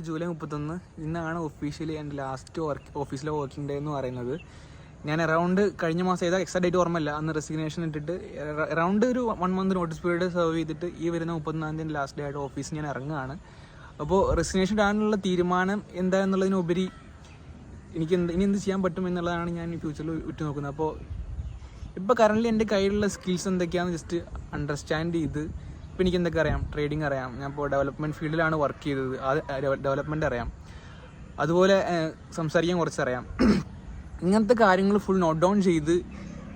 July 31 ഇന്നാണ് officially എൻ്റെ last ഓഫീസിലെ വർക്കിംഗ് ഡേ എന്ന് പറയുന്നത്. ഞാൻ അറൗണ്ട് കഴിഞ്ഞ മാസം ഏതാ എക്സാക്ട് ഡേറ്റ് ഓർമ്മയില്ല, അന്ന് റെസിഗ്നേഷൻ ഇട്ടിട്ട് അറൗണ്ട് ഒരു 1 മന്ത് നോട്ടീസ് പീരീഡ് സെർവ് ചെയ്തിട്ട് ഈ വരുന്ന 31-ാം തീയതി ലാസ്റ്റ് ഡേ ആയിട്ട് ഓഫീസിൽ ഞാൻ ഇറങ്ങുകയാണ്. അപ്പോൾ റെസിഗ്നേഷൻ ഇടാനുള്ള തീരുമാനം എന്താണെന്നുള്ളതിനുപരി എനിക്ക് ഇനി എന്ത് ചെയ്യാൻ പറ്റും എന്നുള്ളതാണ് ഞാൻ ഫ്യൂച്ചറിൽ ഉറ്റുനോക്കുന്നത്. അപ്പോൾ ഇപ്പോൾ കറൻ്റ് എൻ്റെ കയ്യിലുള്ള സ്കിൽസ് എന്തൊക്കെയാണെന്ന് ജസ്റ്റ് അണ്ടർസ്റ്റാൻഡ് ചെയ്ത്, ഇപ്പോൾ എനിക്ക് എന്തൊക്കെ അറിയാം, ട്രേഡിംഗ് അറിയാം, ഞാൻ ഇപ്പോൾ ഡെവലപ്മെൻറ്റ് ഫീൽഡിലാണ് വർക്ക് ചെയ്തത്, ഡെവലപ്മെൻറ്റ് അറിയാം, അതുപോലെ സംസാരിക്കാൻ കുറച്ചറിയാം. ഇങ്ങനത്തെ കാര്യങ്ങൾ ഫുൾ നോട്ട് ഡൗൺ ചെയ്ത്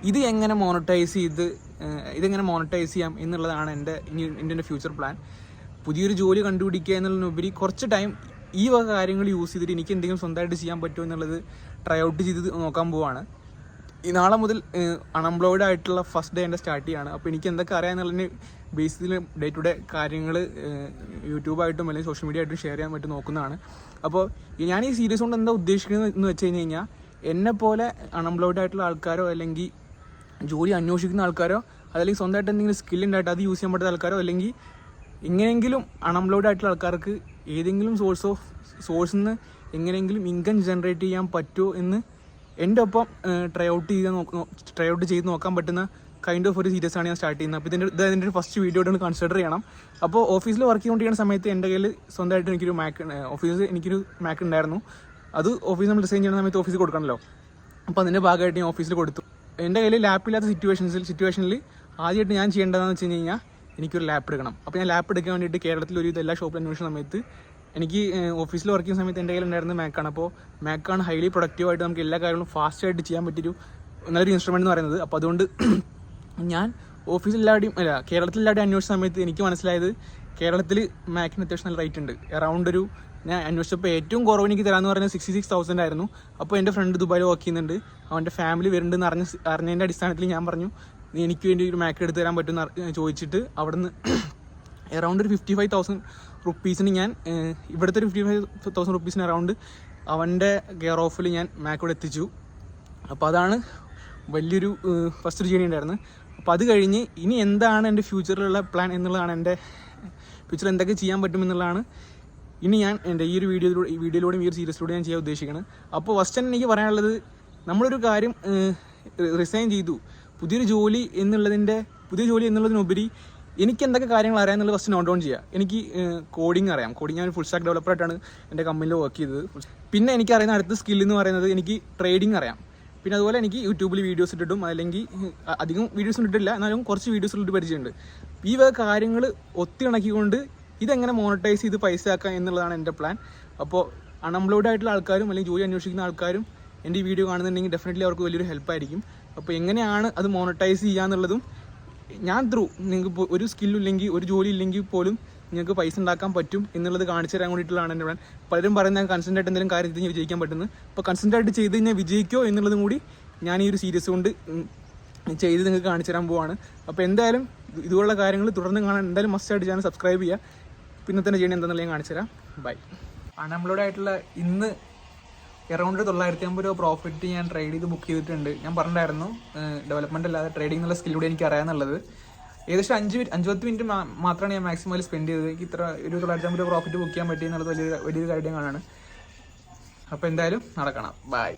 ഇതെങ്ങനെ മോണിറ്റൈസ് ചെയ്യാം എന്നുള്ളതാണ് എൻ്റെ ഫ്യൂച്ചർ പ്ലാൻ. പുതിയൊരു ജോലി കണ്ടുപിടിക്കുക എന്നുള്ളതിനുപരി കുറച്ച് ടൈം ഈ വക കാര്യങ്ങൾ യൂസ് ചെയ്തിട്ട് എനിക്ക് എന്തെങ്കിലും സ്വന്തമായിട്ട് ചെയ്യാൻ പറ്റുമോ എന്നുള്ളത് ട്രൈ ഔട്ട് ചെയ്ത് നോക്കാൻ പോവാണ്. ഈ നാളെ മുതൽ അൺഎംപ്ലോയിഡ് ആയിട്ടുള്ള ഫസ്റ്റ് ഡേ എൻ്റെ സ്റ്റാർട്ട് ചെയ്യാണ്. അപ്പോൾ എനിക്ക് എന്തൊക്കെ അറിയാമെന്നുള്ളതിന് ബേസിൽ ഡേ ടു ഡേ കാര്യങ്ങൾ യൂട്യൂബായിട്ടും അല്ലെങ്കിൽ സോഷ്യൽ മീഡിയ ആയിട്ടും ഷെയർ ചെയ്യാൻ പറ്റും നോക്കുന്നതാണ്. അപ്പോൾ ഞാൻ ഈ സീരീസ് കൊണ്ട് എന്താ ഉദ്ദേശിക്കുന്നത് എന്ന് വെച്ച് കഴിഞ്ഞാൽ, എന്നെപ്പോലെ അൺഎംപ്ലോയിഡ് ആയിട്ടുള്ള ആൾക്കാരോ അല്ലെങ്കിൽ ജോലി അന്വേഷിക്കുന്ന ആൾക്കാരോ അതല്ലെങ്കിൽ സ്വന്തമായിട്ട് എന്തെങ്കിലും സ്കില്ലുണ്ടായിട്ട് അത് യൂസ് ചെയ്യാൻ പറ്റുന്ന ആൾക്കാരോ അല്ലെങ്കിൽ എങ്ങനെയെങ്കിലും അൺഎംപ്ലോയിഡ് ആയിട്ടുള്ള ആൾക്കാർക്ക് ഏതെങ്കിലും സോഴ്സിൽ നിന്ന് എങ്ങനെയെങ്കിലും ഇൻകം ജനറേറ്റ് ചെയ്യാൻ പറ്റുമോ എന്ന് എൻ്റെ ഒപ്പം ട്രൈ ഔട്ട് ചെയ്ത് നോക്കാൻ പറ്റുന്ന കൈൻഡ് ഓഫ് ഒരു സീരീസ് ആണ് ഞാൻ സ്റ്റാർട്ട് ചെയ്യുന്നത്. അപ്പോൾ ഇതിൻ്റെ ഒരു ഫസ്റ്റ് വീഡിയോ ആയിട്ട് കൺസിഡർ ചെയ്യണം. അപ്പോൾ ഓഫീസിൽ വർക്ക് ചെയ്തുകൊണ്ടിരിക്കുന്ന സമയത്ത് എൻ്റെ കയ്യിൽ സ്വന്തമായിട്ട് എനിക്കൊരു എനിക്കൊരു മാക്ക് ഉണ്ടായിരുന്നു. അത് ഓഫീസ് നമ്മൾ ഡിസൈൻ ചെയ്യുന്ന സമയത്ത് ഓഫീസിൽ കൊടുക്കണമല്ലോ. അപ്പോൾ അതിൻ്റെ ഭാഗമായിട്ട് ഞാൻ ഓഫീസിൽ കൊടുത്തു. എൻ്റെ കയ്യിൽ ലാപ്പില്ലാത്ത സിറ്റുവേഷനിൽ ആദ്യമായിട്ട് ഞാൻ ചെയ്യേണ്ടതെന്ന് വെച്ച് കഴിഞ്ഞാൽ എനിക്കൊരു ലാപ്പ് എടുക്കണം. അപ്പോൾ ഞാൻ ലാപ്പ് എടുക്കാൻ വേണ്ടിയിട്ട് കേരളത്തിൽ ഒരു എല്ലാ ഷോപ്പിൽ അന്വേഷിച്ച സമയത്ത് എനിക്ക് ഓഫീസിൽ വർക്ക് ചെയ്യുന്ന സമയത്ത് എൻ്റെ കയ്യിലുണ്ടായിരുന്ന മാക്കാണ്. അപ്പോൾ മാക്കാണ് ഹൈലി പ്രൊഡക്റ്റീവായിട്ട് നമുക്ക് എല്ലാ കാര്യങ്ങളും ഫാസ്റ്റായിട്ട് ചെയ്യാൻ പറ്റിയൊരു നല്ലൊരു ഇൻസ്ട്രുമെൻ്റ് എന്ന് പറയുന്നത്. അപ്പോൾ അതുകൊണ്ട് ഞാൻ കേരളത്തിലെല്ലാവരുടെയും അന്വേഷിച്ച സമയത്ത് എനിക്ക് മനസ്സിലായത് കേരളത്തിൽ മാക്കിന് അത്യാവശ്യം നല്ല റേറ്റ് ഉണ്ട്. അറൗണ്ട് ഞാൻ അന്വേഷിച്ചപ്പോൾ ഏറ്റവും കുറവ് എനിക്ക് തരാമെന്ന് പറയുന്നത് 66,000 ആയിരുന്നു. അപ്പോൾ എൻ്റെ ഫ്രണ്ട് ദുബായിൽ വർക്ക് ചെയ്യുന്നുണ്ട്, അവൻ്റെ ഫാമിലി വരുന്നുണ്ടെന്ന് അറിഞ്ഞതിൻ്റെ അടിസ്ഥാനത്തിൽ ഞാൻ പറഞ്ഞു, എനിക്ക് വേണ്ടി ഒരു മാക്ക് എടുത്ത് തരാൻ പറ്റുമെന്ന് ചോദിച്ചിട്ട് അവിടുന്ന് അറൗണ്ട് ഒരു 55,000 റുപ്പീസിന് ഞാൻ ഇവിടുത്തെ ഒരു 55,000 റുപ്പീസിന് അറൗണ്ട് അവൻ്റെ കെയർ ഓഫിൽ ഞാൻ മാക്കോട് എത്തിച്ചു. അപ്പോൾ അതാണ് വലിയൊരു ഫസ്റ്റ് ജേണി ഉണ്ടായിരുന്നത്. അപ്പോൾ അത് കഴിഞ്ഞ് ഇനി എന്താണ് എൻ്റെ ഫ്യൂച്ചറിലുള്ള പ്ലാൻ എന്നുള്ളതാണ്, എൻ്റെ ഫ്യൂച്ചറിൽ എന്തൊക്കെ ചെയ്യാൻ പറ്റുമെന്നുള്ളതാണ് ഇനി ഞാൻ എൻ്റെ ഈ ഒരു വീഡിയോയിലൂടെയും ഈ ഒരു സീരീസിലൂടെ ഞാൻ ചെയ്യാൻ ഉദ്ദേശിക്കുന്നത്. അപ്പോൾ ഫസ്റ്റ് തന്നെ എനിക്ക് പറയാനുള്ളത്, നമ്മളൊരു കാര്യം റിസൈൻ ചെയ്തു, പുതിയ ജോലി എന്നുള്ളതിനുപരി എനിക്ക് എന്തൊക്കെ കാര്യങ്ങൾ അറിയാമെന്നുള്ളത് ഫസ്റ്റ് നോട്ട് ഡൗൺ ചെയ്യുക. എനിക്ക് കോഡിങ് അറിയാം, ഞാൻ ഒരു ഫുൾ സ്റ്റാക്ക് ഡെവലപ്പറായിട്ടാണ് എൻ്റെ കമ്പനിയിൽ വർക്ക് ചെയ്തത്. പിന്നെ എനിക്ക് അറിയുന്ന അടുത്ത സ്കില്ലെന്ന് പറയുന്നത് എനിക്ക് ട്രേഡിംഗ് അറിയാം. പിന്നെ അതുപോലെ എനിക്ക് യൂട്യൂബിൽ വീഡിയോസ് ഇട്ടിട്ടും അല്ലെങ്കിൽ അധികം വീഡിയോസ് ഇട്ടിട്ടില്ല, എന്നാലും കുറച്ച് വീഡിയോസ് ഇട്ടിട്ട് പരിചയമുണ്ട്. ഈ വക കാര്യങ്ങൾ ഒത്തിണക്കിക്കൊണ്ട് ഇതെങ്ങനെ മോണിറ്റൈസ് ചെയ്ത് പൈസ ആക്കാം എന്നുള്ളതാണ് എൻ്റെ പ്ലാൻ. അപ്പോൾ അൺഎംപ്ലോയിഡ് ആയിട്ടുള്ള ആൾക്കാരും അല്ലെങ്കിൽ ജോലി അന്വേഷിക്കുന്ന ആൾക്കാരും എൻ്റെ ഈ വീഡിയോ കാണുന്നുണ്ടെങ്കിൽ ഡെഫിനറ്റ്ലി അവർക്ക് വലിയൊരു ഹെൽപ്പായിരിക്കും. അപ്പോൾ എങ്ങനെയാണ് അത് മോണിറ്റൈസ് ചെയ്യുക എന്നുള്ളതും നിങ്ങൾക്ക് ഒരു സ്കില്ലില്ലെങ്കിൽ ഒരു ജോലി ഇല്ലെങ്കിൽ പോലും നിങ്ങൾക്ക് പൈസ ഉണ്ടാക്കാൻ പറ്റും എന്നുള്ളത് കാണിച്ചു തരാൻ വേണ്ടിയിട്ടുള്ളതാണ് എൻ്റെ പ്ലാൻ. പലരും പറയുന്നത് കൺസെൻറ്റായിട്ട് എന്തെങ്കിലും കാര്യം ചെയ്ത് വിജയിക്കാൻ പറ്റുന്നത്. അപ്പോൾ കൺസെൻറ്റായിട്ട് ചെയ്ത് കഴിഞ്ഞാൽ വിജയിക്കുമോ എന്നുള്ളതും കൂടി ഞാൻ ഈ ഒരു സീരീസ് കൊണ്ട് ചെയ്ത് നിങ്ങൾക്ക് കാണിച്ചു തരാൻ പോവാണ്. അപ്പോൾ എന്തായാലും ഇതുപോലുള്ള കാര്യങ്ങൾ തുടർന്ന് കാണാൻ എന്തായാലും മസ്റ്റായിട്ട് ചാനൽ സബ്സ്ക്രൈബ് ചെയ്യുക. പിന്നെ തന്നെ ചെയ്യണം എന്താണെന്നുള്ളത് ഞാൻ കാണിച്ചു തരാം. ബൈ. അൺഎംപ്ലോയിഡ് ആയിട്ടുള്ള ഇന്ന് അറൗണ്ട് 950 രൂപ പ്രോഫിറ്റ് ഞാൻ ട്രേഡ് ചെയ്ത് ബുക്ക് ചെയ്തിട്ടുണ്ട്. ഞാൻ പറഞ്ഞിട്ടായിരുന്നു ഡെവലപ്മെൻ്റ് അല്ലാതെ ട്രേഡിംഗ് എന്നുള്ള സ്കില്ലൂടെ എനിക്ക് അറിയാമെന്നുള്ളത്. ഏകദേശം 50 മിനിറ്റ് മാത്രമാണ് ഞാൻ മാക്സിമം സ്പെൻഡ് ചെയ്തത്. എനിക്ക് ഇത്ര ഒരു 950 രൂപ പ്രോഫിറ്റ് ബുക്ക് ചെയ്യാൻ പറ്റി എന്നുള്ളത് വലിയൊരു കാര്യം കാണാണ്. അപ്പോൾ എന്തായാലും നടക്കണം. ബൈ.